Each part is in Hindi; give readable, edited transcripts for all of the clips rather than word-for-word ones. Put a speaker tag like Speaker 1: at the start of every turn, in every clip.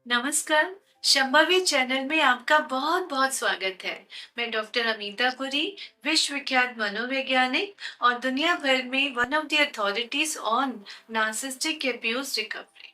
Speaker 1: नमस्कार। शंभवी चैनल में आपका बहुत बहुत स्वागत है। मैं डॉक्टर अमीता पुरी, विश्व विख्यात मनोवैज्ञानिक और दुनिया भर में one of the authorities on narcissistic abuse recovery.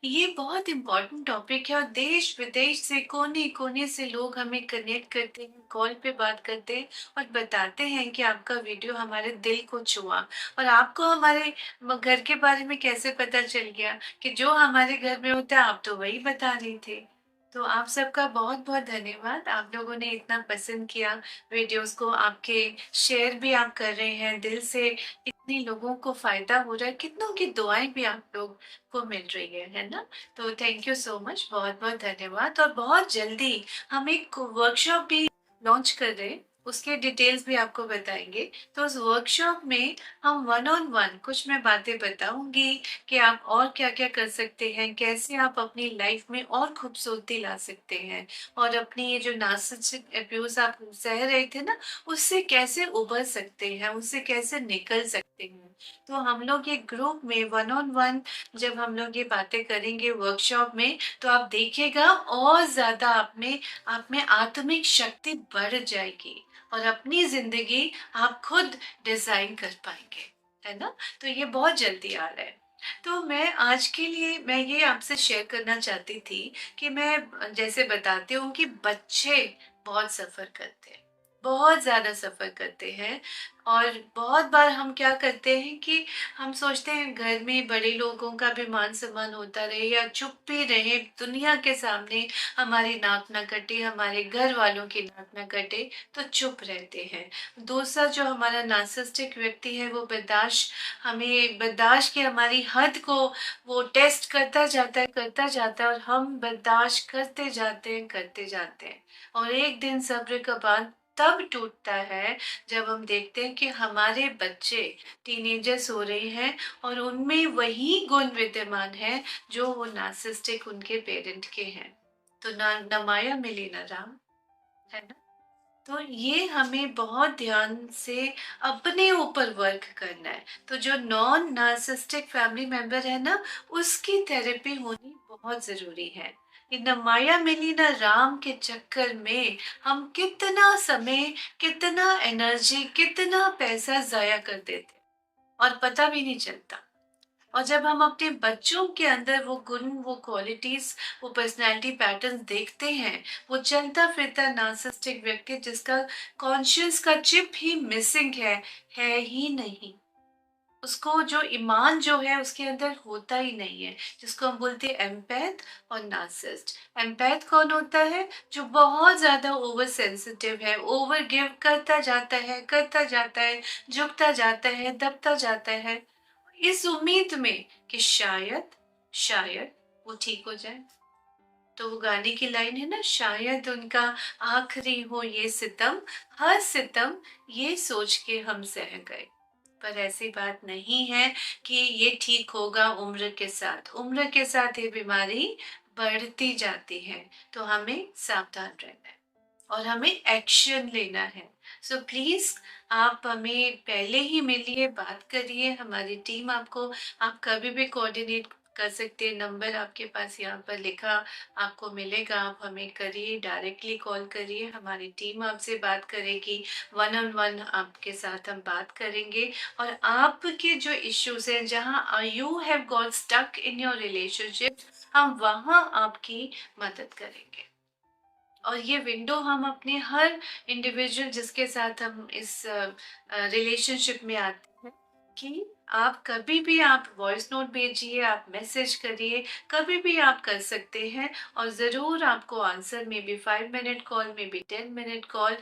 Speaker 1: ये बहुत इम्पोर्टेंट टॉपिक है और देश विदेश से कोने कोने से लोग हमें कनेक्ट करते हैं, कॉल पे बात करते हैं और बताते हैं कि आपका वीडियो हमारे दिल को छुआ। और आपको हमारे घर के बारे में कैसे पता चल गया कि जो हमारे घर में होता है आप तो वही बता रही थे। तो आप सबका बहुत बहुत धन्यवाद, आप लोगों ने इतना पसंद किया वीडियोस को, आपके शेयर भी आप कर रहे हैं दिल से। इतने लोगों को फायदा हो रहा है, कितनों की दुआएं भी आप लोग को मिल रही है ना। तो थैंक यू सो मच, बहुत बहुत धन्यवाद। और बहुत जल्दी हम एक वर्कशॉप भी लॉन्च कर रहे हैं, उसके डिटेल्स भी आपको बताएंगे। तो उस वर्कशॉप में हम वन ऑन वन कुछ मैं बातें बताऊंगी कि आप और क्या क्या कर सकते हैं, कैसे आप अपनी लाइफ में और खूबसूरती ला सकते हैं और अपनी ये जो नार्सिसिस्टिक अब्यूज आप सह रहे थे ना, उससे कैसे उबर सकते हैं, उससे कैसे निकल सकते हैं। तो हम लोग ये ग्रुप में वन ऑन वन जब हम लोग ये बातें करेंगे वर्कशॉप में, तो आप देखिएगा और ज्यादा आप में आत्मिक शक्ति बढ़ जाएगी और अपनी जिंदगी आप खुद डिजाइन कर पाएंगे, है ना। तो ये बहुत जल्दी आ रहा है। तो मैं आज के लिए मैं ये आपसे शेयर करना चाहती थी कि मैं जैसे बताती हूँ कि बच्चे बहुत सफर करते हैं, बहुत ज्यादा सफर करते हैं। और बहुत बार हम क्या करते हैं कि हम सोचते हैं घर में बड़े लोगों का भी मान सम्मान होता रहे या चुप ही रहे, दुनिया के सामने हमारी नाक न कटे, हमारे घर वालों की नाक न कटे, तो चुप रहते हैं। दूसरा जो हमारा नार्सिसिस्टिक व्यक्ति है वो बर्दाश्त की हमारी हद को वो टेस्ट करता जाता है और हम बर्दाश्त करते जाते हैं। और एक दिन सब्र का बांध तब टूटता है जब हम देखते हैं कि हमारे बच्चे टीनेजर्स हो रहे हैं और उनमें वही गुण विद्यमान है जो वो नार्सिसिस्टिक उनके पेरेंट के हैं। तो ना न माया मिली न राम, है ना। तो ये हमें बहुत ध्यान से अपने ऊपर वर्क करना है। तो जो नॉन नार्सिसिस्टिक फैमिली मेंबर है ना, उसकी थेरेपी होनी बहुत जरूरी है। ये न माया मिली न राम के चक्कर में हम कितना समय, कितना एनर्जी, कितना पैसा जाया कर देते और पता भी नहीं चलता। और जब हम अपने बच्चों के अंदर वो गुण, वो क्वालिटीज, वो पर्सनैलिटी पैटर्न देखते हैं, वो चलता फिरता नार्सिसिस्टिक व्यक्ति जिसका कॉन्शियस का चिप ही मिसिंग है ही नहीं, उसको जो ईमान जो है उसके अंदर होता ही नहीं है, जिसको हम बोलते हैं एम्पैथ और नार्सिसिस्ट। एम्पैथ कौन होता है? जो बहुत ज्यादा ओवर सेंसिटिव है, ओवर गिव करता जाता है, झुकता जाता है, दबता जाता है, इस उम्मीद में कि शायद शायद वो ठीक हो जाए। तो वो गाने की लाइन है ना, शायद उनका आखिरी हो ये सितम, हर सितम ये सोच के हम सह गए। पर ऐसी बात नहीं है कि ये ठीक होगा। उम्र के साथ ये बीमारी बढ़ती जाती है। तो हमें सावधान रहना है और हमें एक्शन लेना है। सो प्लीज आप हमें पहले ही मिलिए, बात करिए, हमारी टीम आपको, आप कभी भी कोऑर्डिनेट कर सकते हैं। नंबर आपके पास यहाँ पर लिखा आपको मिलेगा, आप हमें करिए, डायरेक्टली कॉल करिए, हमारी टीम आपसे बात करेगी, वन ऑन वन आपके साथ हम बात करेंगे। और आपके जो इश्यूज हैं, जहाँ you have got stuck in your relationship, हम वहाँ आपकी मदद करेंगे। और ये विंडो हम अपने हर इंडिविजुअल जिसके साथ हम इस रिलेशनशिप में आते हैं, कि आप कभी भी आप वॉइस नोट भेजिए, आप मैसेज करिए, कभी भी आप कर सकते हैं। और ज़रूर आपको answer, maybe 5 minute call, maybe 10 minute call,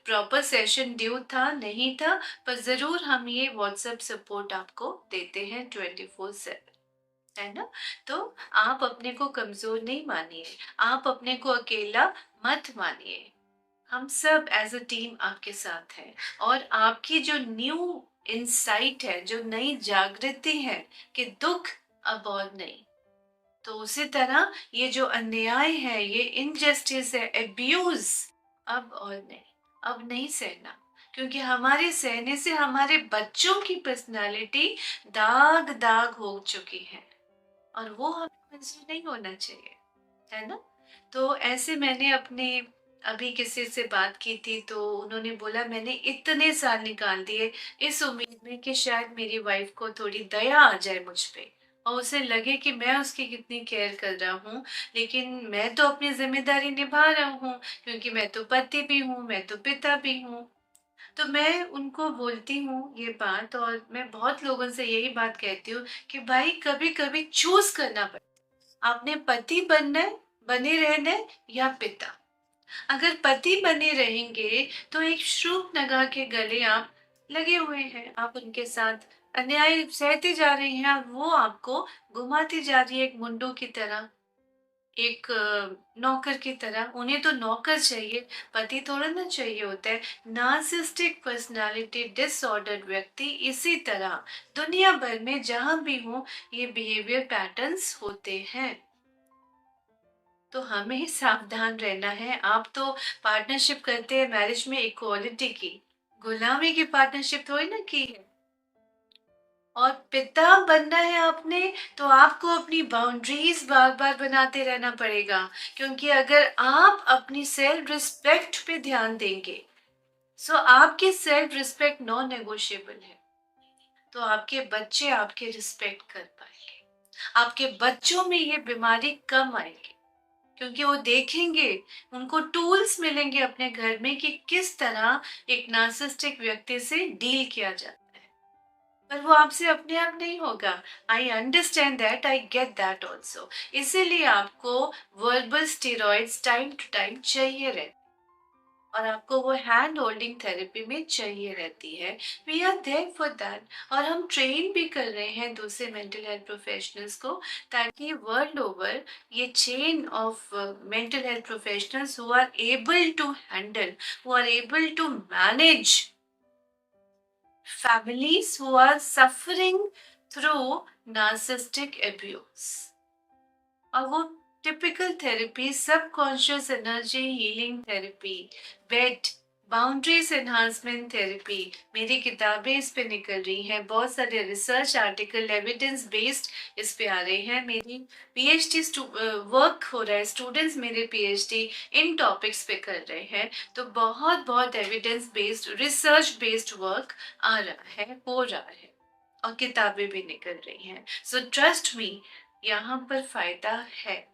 Speaker 1: proper session due था नहीं था, पर ज़रूर हम ये व्हाट्सएप सपोर्ट आपको देते हैं 24/7, है ना। तो आप अपने को कमजोर नहीं मानिए, आप अपने को अकेला मत मानिए। हम सब एज अ टीम आपके साथ हैं। और आपकी जो न्यू इंसाइट है, जो नई जागृति है कि दुख अब और नहीं, तो उसी तरह ये जो अन्याय है, ये इनजस्टिस है, एब्यूज, अब नहीं सहना। क्योंकि हमारे सहने से हमारे बच्चों की पर्सनालिटी दाग दाग हो चुकी है और वो हमें मंजूर नहीं होना चाहिए। है ना? तो ऐसे मैंने अपने अभी किसी से बात की थी तो उन्होंने बोला मैंने इतने साल निकाल दिए इस उम्मीद में कि शायद मेरी वाइफ को थोड़ी दया आ जाए मुझ पे और उसे लगे कि मैं उसकी कितनी केयर कर रहा हूँ, लेकिन मैं तो अपनी जिम्मेदारी निभा रहा हूँ क्योंकि मैं तो पति भी हूँ, मैं तो पिता भी हूँ। तो मैं उनको बोलती हूँ ये बात और मैं बहुत लोगों से यही बात कहती हूँ कि भाई कभी कभी चूज करना पड़ता, आपने पति बनना है, बने रहना है या पिता। अगर पति बने रहेंगे तो एक श्रूप नगा के गले आप लगे हुए हैं, आप उनके साथ अन्याय सहते जा रहे हैं और वो आपको घुमाती जा रही है एक मुंडो की तरह, एक नौकर की तरह। उन्हें तो नौकर चाहिए, पति थोड़ा ना चाहिए होता है। नार्सिसिस्टिक पर्सनालिटी डिसऑर्डर व्यक्ति इसी तरह दुनिया भर में जहां भी हो ये बिहेवियर पैटर्न्स होते हैं। तो हमें सावधान रहना है। आप तो पार्टनरशिप करते हैं मैरिज में इक्वालिटी की, गुलामी की पार्टनरशिप थोड़ी ना की है। और पिता बनना है आपने तो आपको अपनी बाउंड्रीज बार बार बनाते रहना पड़ेगा, क्योंकि अगर आप अपनी सेल्फ रिस्पेक्ट पे ध्यान देंगे, सो आपकी सेल्फ रिस्पेक्ट नॉन नेगोशिएबल है, तो आपके बच्चे आपके रिस्पेक्ट कर पाएंगे, आपके बच्चों में ये बीमारी कम आएगी क्योंकि वो देखेंगे, उनको टूल्स मिलेंगे अपने घर में कि किस तरह एक नार्सिसिस्टिक व्यक्ति से डील किया जाता है। पर वो आपसे अपने आप नहीं होगा। I understand that, I get that also. इसीलिए आपको verbal steroids time to time चाहिए रहते, और आपको वो हैंड होल्डिंग थेरेपी में चाहिए रहती है। We are there for that. और हम ट्रेन भी कर रहे हैं दूसरे मेंटल हेल्थ प्रोफेशनल्स को, ताकि वर्ल्ड ओवर ये chain of mental health professionals who are able to handle, who are able to manage families who are suffering through narcissistic abuse। और वो typical therapy, subconscious energy healing therapy, bad boundaries enhancement therapy, मेरी किताबें इस पे निकल रही हैं, बहुत सारे रिसर्च आर्टिकल एविडेंस बेस्ड इस पे आ रहे हैं। मेरी पीएचडी वर्क हो रहा है, स्टूडेंट्स मेरे पीएचडी इन टॉपिक्स पे कर रहे हैं। तो बहुत बहुत evidence based research based work आ रहा है, हो रहा है, और किताबें भी निकल रही हैं। सो ट्रस्ट मी, यहाँ पर फायदा है,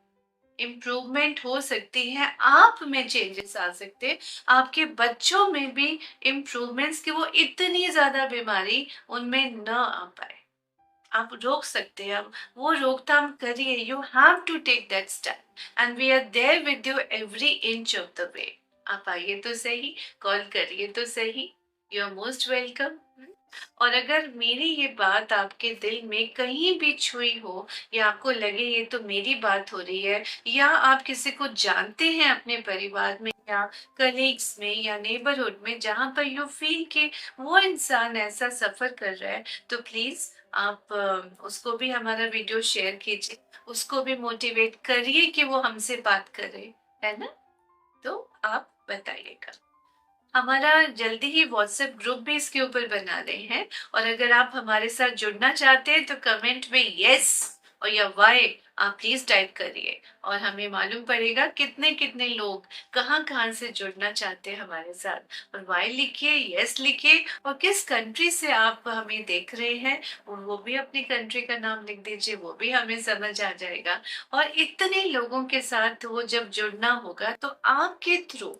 Speaker 1: इम्प्रूवमेंट हो सकती है, आप में चेंजेस आ सकते हैं, आपके बच्चों में भी इम्प्रूवमेंट्स, कि वो इतनी ज्यादा बीमारी उनमें न आ पाए। आप रोक सकते हैं, आप वो रोकथाम करिए। You have to take that step and we are there with you every inch of the way. आप आइए तो सही, कॉल करिए तो सही, यू आर मोस्ट वेलकम। और अगर मेरी ये बात आपके दिल में कहीं भी छुई हो, या आपको लगे ये तो मेरी बात हो रही है, या आप किसी को जानते हैं अपने परिवार में या कलीग्स में या नेबरहुड में जहां पर यू फील कि वो इंसान ऐसा सफर कर रहा है, तो प्लीज आप उसको भी हमारा वीडियो शेयर कीजिए, उसको भी मोटिवेट करिए कि वो हमसे बात करे, है ना? तो आप बताइएगा। हमारा जल्दी ही व्हाट्सएप ग्रुप भी इसके ऊपर बना रहे हैं, और अगर आप हमारे साथ जुड़ना चाहते हैं तो कमेंट में यस और या वाई आप प्लीज टाइप करिए, और हमें मालूम पड़ेगा कितने कितने लोग कहाँ कहाँ से जुड़ना चाहते हैं हमारे साथ। और वाई लिखिए, यस लिखिए, और किस कंट्री से आप हमें देख रहे हैं वो भी अपनी कंट्री का नाम लिख दीजिए, वो भी हमें समझ आ जाएगा। और इतने लोगों के साथ वो जब जुड़ना होगा तो आपके थ्रू,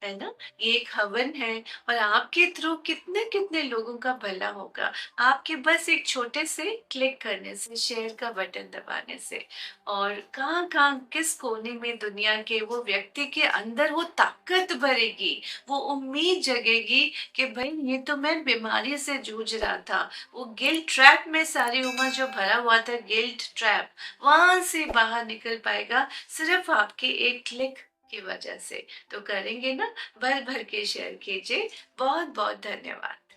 Speaker 1: है ना, ये एक हवन है, और आपके थ्रू कितने कितने लोगों का भला होगा, आपके बस एक छोटे से क्लिक करने से, शेयर का बटन दबाने से। और कहाँ कहाँ किस कोने में दुनिया के वो व्यक्ति के अंदर वो ताकत भरेगी, वो उम्मीद जगेगी कि भाई ये तो मैं बीमारी से जूझ रहा था, वो गिल्ट ट्रैप में सारी उम्र जो भरा हुआ था, गिल्ट ट्रैप, वहां से बाहर निकल पाएगा सिर्फ आपके एक क्लिक की वजह से। तो करेंगे ना? भर भर के शेयर कीजिए। बहुत बहुत धन्यवाद।